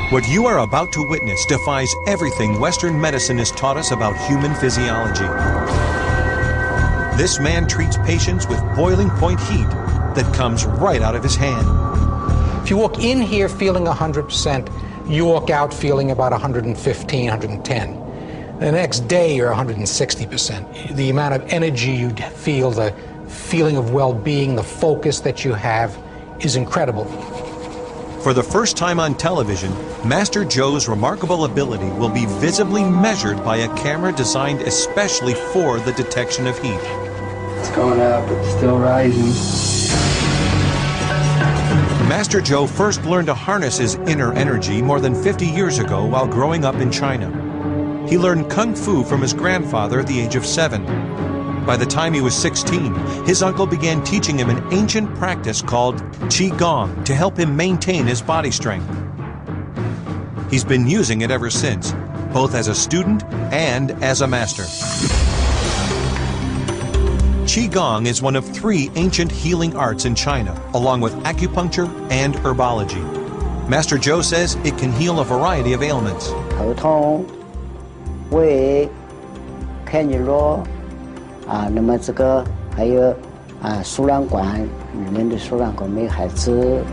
What you are about to witness defies everything Western medicine has taught us about human physiology. This man treats patients with boiling point heat that comes right out of his hand. If you walk in here feeling 100%, you walk out feeling about 115, 110. The next day, you're 160%. The amount of energy you feel, the feeling of well-being, the focus that you have is incredible. For the first time on television, Master Zhou's remarkable ability will be visibly measured by a camera designed especially for the detection of heat. It's going up, it's still rising. Master Zhou first learned to harness his inner energy more than 50 years ago while growing up in China. He learned Kung Fu from his grandfather at the age of 7. By the time he was 16, his uncle began teaching him an ancient practice called Qigong to help him maintain his body strength. He's been using it ever since, both as a student and as a master. Qigong is one of 3 ancient healing arts in China, along with acupuncture and herbology. Master Zhou says it can heal a variety of ailments. 头痛、胃、偏弱。那么这个还有输卵管里面的输卵管没海子。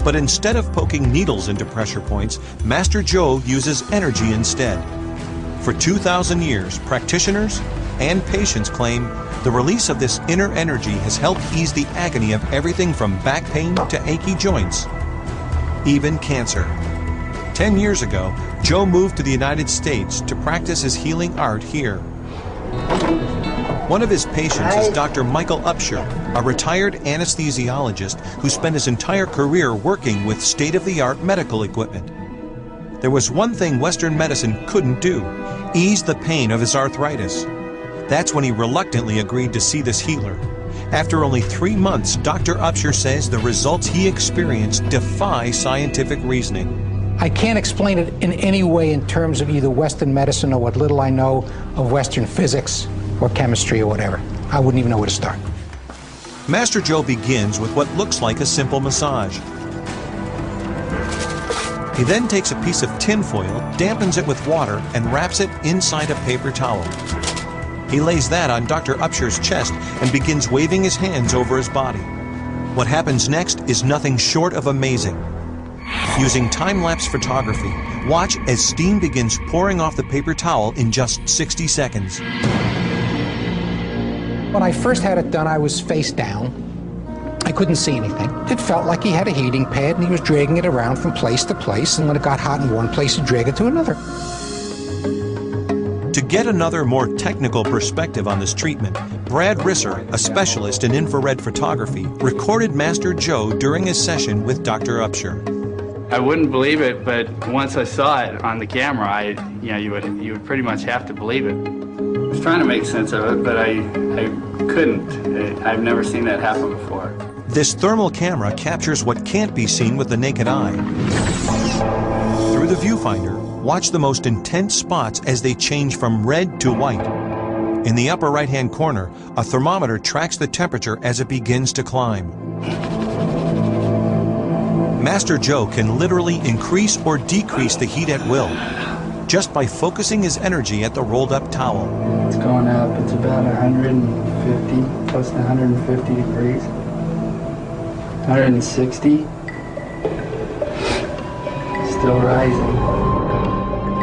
But instead of poking needles into pressure points, Master Zhou uses energy instead. For 2,000 years, practitioners and patients claim the release of this inner energy has helped ease the agony of everything from back pain to achy joints, even cancer. 10 years ago, Zhou moved to the United States to practice his healing art here. One of his patients is Dr. Michael Upshur, a retired anesthesiologist who spent his entire career working with state-of-the-art medical equipment. There was one thing Western medicine couldn't do: ease the pain of his arthritis. That's when he reluctantly agreed to see this healer. After only 3 months, Dr. Upshur says the results he experienced defy scientific reasoning. I can't explain it in any way in terms of either Western medicine or what little I know of Western physics or chemistry or whatever. I wouldn't even know where to start. Master Zhou begins with what looks like a simple massage. He then takes a piece of tin foil, dampens it with water, and wraps it inside a paper towel. He lays that on Dr. Upshur's chest and begins waving his hands over his body. What happens next is nothing short of amazing. Using time-lapse photography, watch as steam begins pouring off the paper towel in just 60 seconds. When I first had it done, I was face down. I couldn't see anything. It felt like he had a heating pad and he was dragging it around from place to place, and when it got hot in one place, he'd drag it to another. To get another, more technical perspective on this treatment, Brad Risser, a specialist in infrared photography, recorded Master Zhou during his session with Dr. Upshur. I wouldn't believe it, but once I saw it on the camera, you would pretty much have to believe it. I was trying to make sense of it, but I couldn't. I've never seen that happen before. This thermal camera captures what can't be seen with the naked eye. Through the viewfinder, watch the most intense spots as they change from red to white. In the upper right-hand corner, a thermometer tracks the temperature as it begins to climb. Master Zhou can literally increase or decrease the heat at will, just by focusing his energy at the rolled-up towel. It's going up. It's about 150, close to 150 degrees. 160. Still rising.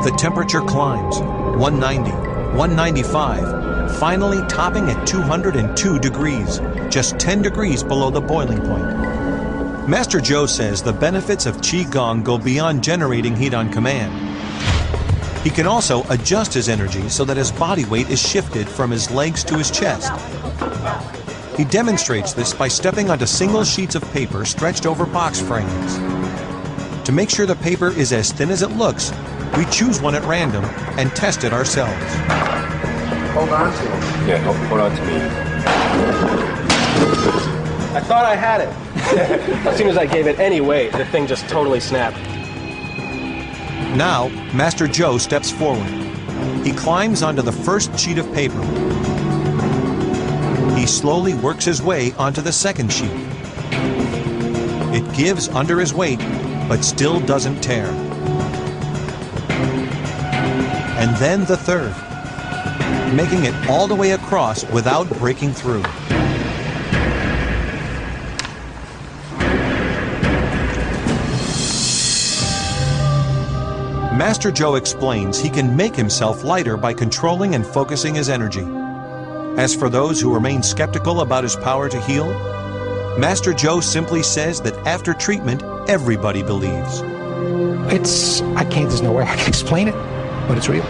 The temperature climbs, 190, 195, finally topping at 202 degrees, just 10 degrees below the boiling point. Master Zhou says the benefits of Qigong go beyond generating heat on command. He can also adjust his energy so that his body weight is shifted from his legs to his chest. He demonstrates this by stepping onto single sheets of paper stretched over box frames. To make sure the paper is as thin as it looks, we choose one at random and test it ourselves. Hold on to it. Yeah, hold on to me. I thought I had it. As soon as I gave it any weight, the thing just totally snapped. Now, Master Zhou steps forward. He climbs onto the first sheet of paper. He slowly works his way onto the second sheet. It gives under his weight, but still doesn't tear. and then the third, making it all the way across without breaking through. Master Zhou explains he can make himself lighter by controlling and focusing his energy. As for those who remain skeptical about his power to heal, Master Zhou simply says that after treatment, everybody believes. There's no way I can explain it, but it's real.